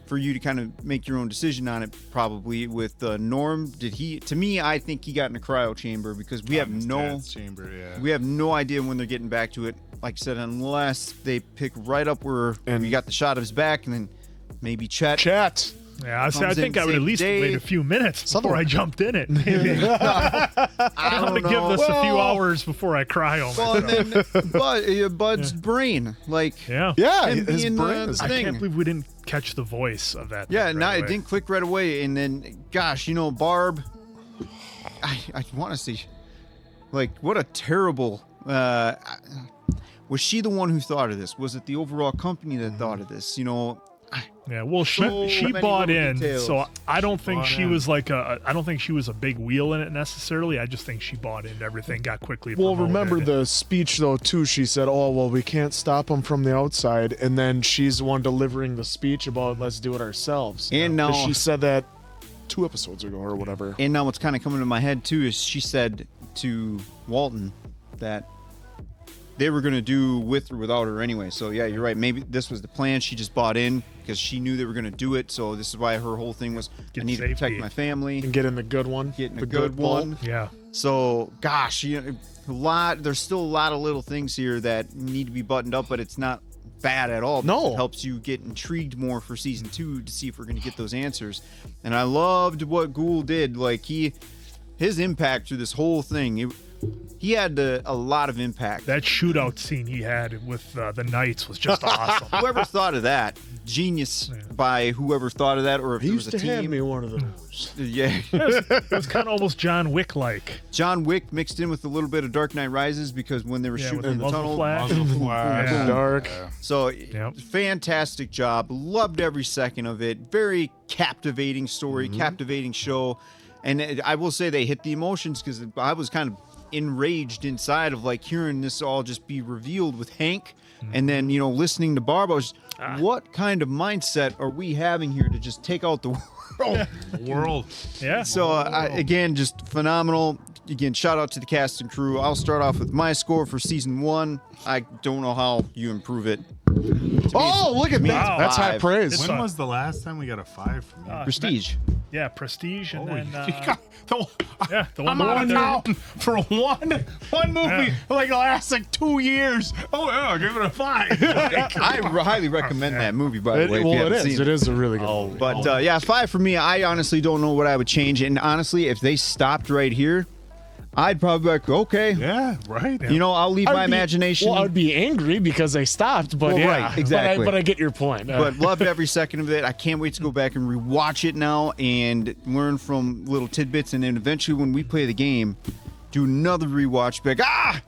Speaker 4: for you to kind of make your own decision on it, probably. With Norm, to me, I think he got in a cryo chamber, because we have we have no idea when they're getting back to it. Like I said, unless they pick right up where we got the shot of his back, and then maybe Chet.
Speaker 1: Yeah, I think I would at least wait a few minutes before I jumped in it. Maybe. I'm going to give this a few hours before I cry on myself.
Speaker 4: And then Bud's brain. Like, him
Speaker 2: his
Speaker 4: being
Speaker 2: brain
Speaker 4: the
Speaker 2: is-
Speaker 1: I
Speaker 4: thing.
Speaker 1: can't believe we didn't catch the voice of that.
Speaker 4: Yeah,
Speaker 1: thing
Speaker 4: no,
Speaker 1: right
Speaker 4: it
Speaker 1: away.
Speaker 4: didn't click right away. And then, gosh, Barb, I want to see, like, what a terrible, was she the one who thought of this? Was it the overall company that thought of this?
Speaker 1: Yeah, well, she
Speaker 4: many
Speaker 1: bought
Speaker 4: little
Speaker 1: in,
Speaker 4: details.
Speaker 1: so I don't think she was like I don't think she was a big wheel in it necessarily. I just think she bought into everything, got quickly
Speaker 2: Well,
Speaker 1: promoted.
Speaker 2: remember the speech, though, too. She said, oh, well, we can't stop them from the outside. And then she's the one delivering the speech about let's do it ourselves.
Speaker 4: And now-
Speaker 2: 'Cause she said that 2 episodes ago or whatever.
Speaker 4: And now what's kind of coming to my head, too, is she said to Walton that they were going to do with or without her anyway. So, yeah, you're right. Maybe this was the plan. She just bought in because she knew they were going to do it. So this is why her whole thing was, I need to protect my family.
Speaker 2: And get in the good one.
Speaker 4: Get in
Speaker 2: the
Speaker 4: a good one.
Speaker 1: Yeah.
Speaker 4: So, gosh, there's still a lot of little things here that need to be buttoned up, but it's not bad at all.
Speaker 2: No.
Speaker 4: It helps you get intrigued more for season 2 to see if we're going to get those answers. And I loved what Ghoul did. Like, his impact through this whole thing, he had a lot of impact.
Speaker 1: That shootout scene he had with the Knights was just awesome.
Speaker 4: Whoever thought of that, genius by whoever thought of that, or if
Speaker 2: He
Speaker 4: it was
Speaker 2: used
Speaker 4: a
Speaker 2: to
Speaker 4: team.
Speaker 2: hand me one of those.
Speaker 4: Yeah.
Speaker 1: It was kind of almost John Wick-like.
Speaker 4: John Wick mixed in with a little bit of Dark Knight Rises, because when they were
Speaker 1: Yeah,
Speaker 4: shooting
Speaker 1: with
Speaker 4: in
Speaker 1: the
Speaker 4: the
Speaker 1: muzzle
Speaker 4: tunnel,
Speaker 1: flash.
Speaker 4: boom, boom,
Speaker 1: Yeah.
Speaker 4: boom.
Speaker 2: Dark.
Speaker 4: So fantastic job. Loved every second of it. Very captivating story, captivating show. And I will say they hit the emotions, because I was kind of enraged inside of like hearing this all just be revealed with Hank. And then, listening to Barb, I was, what kind of mindset are we having here to just take out the world?
Speaker 1: Yeah.
Speaker 4: So, again, just phenomenal. Again, shout out to the cast and crew. I'll start off with my score for season 1. I don't know how you improve it.
Speaker 2: Oh, look at that. That's high praise.
Speaker 3: When was the last time we got a 5 from you?
Speaker 4: Prestige.
Speaker 1: Yeah, Prestige, and then
Speaker 3: the
Speaker 1: one
Speaker 3: I'm
Speaker 1: that
Speaker 3: out
Speaker 1: went
Speaker 3: of
Speaker 1: there.
Speaker 3: town for one movie like the last 2 years. Oh yeah, give it a 5.
Speaker 4: I highly recommend that movie, by the way. If you haven't seen
Speaker 2: It is a really good movie.
Speaker 4: But yeah, 5 for me. I honestly don't know what I would change. And honestly, if they stopped right here, I'd probably be like, okay.
Speaker 3: Yeah, right.
Speaker 4: I'll leave my imagination.
Speaker 2: Well, I'd be angry because they stopped, but
Speaker 4: Well,
Speaker 2: yeah.
Speaker 4: right, exactly.
Speaker 2: But I get your point.
Speaker 4: But loved every second of it. I can't wait to go back and rewatch it now and learn from little tidbits. And then eventually, when we play the game, do another rewatch. Be like,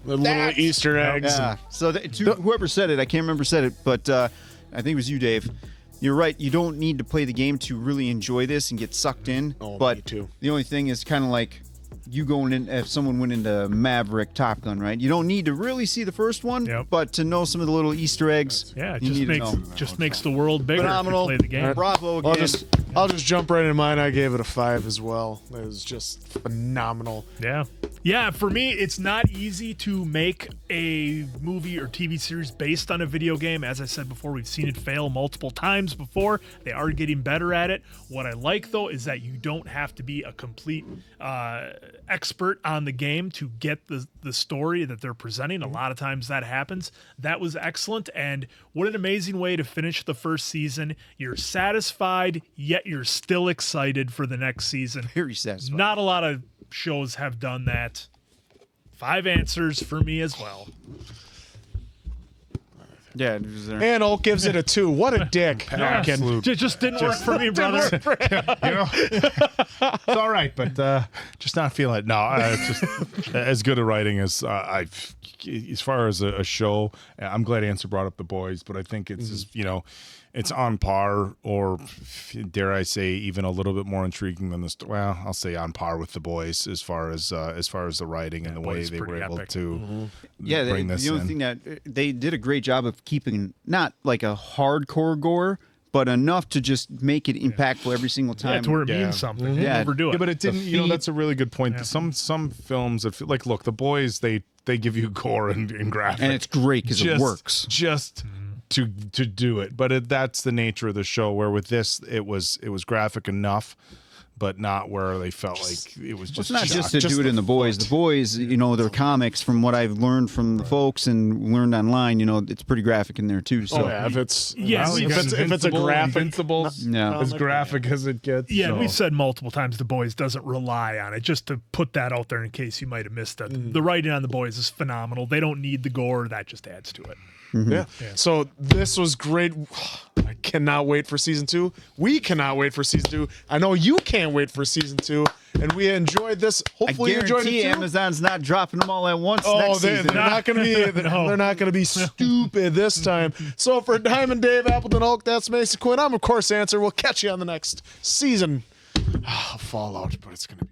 Speaker 2: the little Easter eggs.
Speaker 4: Yeah. So whoever said it, I can't remember said it, but I think it was you, Dave. you're right. You don't need to play the game to really enjoy this and get sucked in.
Speaker 2: Oh,
Speaker 4: but
Speaker 2: me too.
Speaker 4: the only thing is kind of like you going in, if someone went into Maverick, Top Gun, right? You don't need to really see the first one, but to know some of the little Easter eggs,
Speaker 1: Yeah, it
Speaker 4: you
Speaker 1: just
Speaker 4: need
Speaker 1: makes
Speaker 4: to know.
Speaker 1: just makes the world bigger
Speaker 4: Phenomenal.
Speaker 1: if you play the game.
Speaker 4: Bravo
Speaker 2: I'll
Speaker 4: again.
Speaker 2: I'll just jump right into mine. I gave it a 5 as well. It was just phenomenal.
Speaker 1: Yeah. Yeah, for me, it's not easy to make a movie or TV series based on a video game. As I said before, we've seen it fail multiple times before. They are getting better at it. What I like, though, is that you don't have to be a complete expert on the game to get the story that they're presenting. A lot of times that happens. That was excellent, and what an amazing way to finish the first season. You're satisfied, yet you're still excited for the next season.
Speaker 4: Very satisfied.
Speaker 1: Not a lot of shows have done that. 5 answers for me as well.
Speaker 4: Yeah, it was there.
Speaker 2: And Oak gives it a 2. What a dick.
Speaker 3: Absolute.
Speaker 1: It just didn't work for me, brother.
Speaker 3: You know, it's all right, but just not feeling it. No, it's just as good a writing as I've. As far as a show, I'm glad Answer brought up The Boys, but I think it's just, it's on par, or dare I say, even a little bit more intriguing than this. Well, I'll say on par with The Boys as far as the writing and the way
Speaker 1: Boys
Speaker 3: they were
Speaker 1: pretty
Speaker 3: able
Speaker 1: epic.
Speaker 3: to
Speaker 4: Yeah,
Speaker 3: bring this
Speaker 4: the only
Speaker 3: in.
Speaker 4: thing that they did a great job of keeping not like a hardcore gore, but enough to just make it impactful every single time.
Speaker 1: Yeah, to where it means something.
Speaker 4: Yeah.
Speaker 1: Overdo it.
Speaker 3: Yeah, but it didn't.
Speaker 4: feet.
Speaker 3: That's a really good point.
Speaker 1: Yeah.
Speaker 3: Some films that feel like, look, The Boys, they give you gore and graphic,
Speaker 4: And it's great 'cause it
Speaker 3: Just-
Speaker 4: works.
Speaker 3: just to do it. But that's the nature of the show. Where with this, it was graphic enough, but not where they felt like it was just.
Speaker 4: It's not just
Speaker 3: shock.
Speaker 4: to do it in The Boys. The Boys, their comics, from what I've learned from the folks and learned online, it's pretty graphic in there too. So
Speaker 2: Oh, yeah, if it's
Speaker 1: Yes.
Speaker 2: if it's a
Speaker 3: Invincible,
Speaker 2: graphic,
Speaker 3: Invincibles,
Speaker 4: Yeah.
Speaker 3: as graphic as it gets.
Speaker 1: Yeah, and
Speaker 3: so.
Speaker 1: we've said multiple times The Boys doesn't rely on it. Just to put that out there in case you might have missed it. The writing on The Boys is phenomenal. They don't need the gore. That just adds to it.
Speaker 2: Yeah. So this was great. I cannot wait for season 2. We cannot wait for season 2. I know you can't wait for season 2. And we enjoyed this. Hopefully
Speaker 4: I
Speaker 2: you enjoyed
Speaker 4: guarantee
Speaker 2: it too.
Speaker 4: Amazon's not dropping them all at once
Speaker 2: Oh,
Speaker 4: next
Speaker 2: they're
Speaker 4: season.
Speaker 2: not going to be. They're not going to be stupid this time. So for Diamond Dave, Appleton Oak, that's Mason Quinn. I'm of course Answer. We'll catch you on the next season. Fallout, but it's going to be.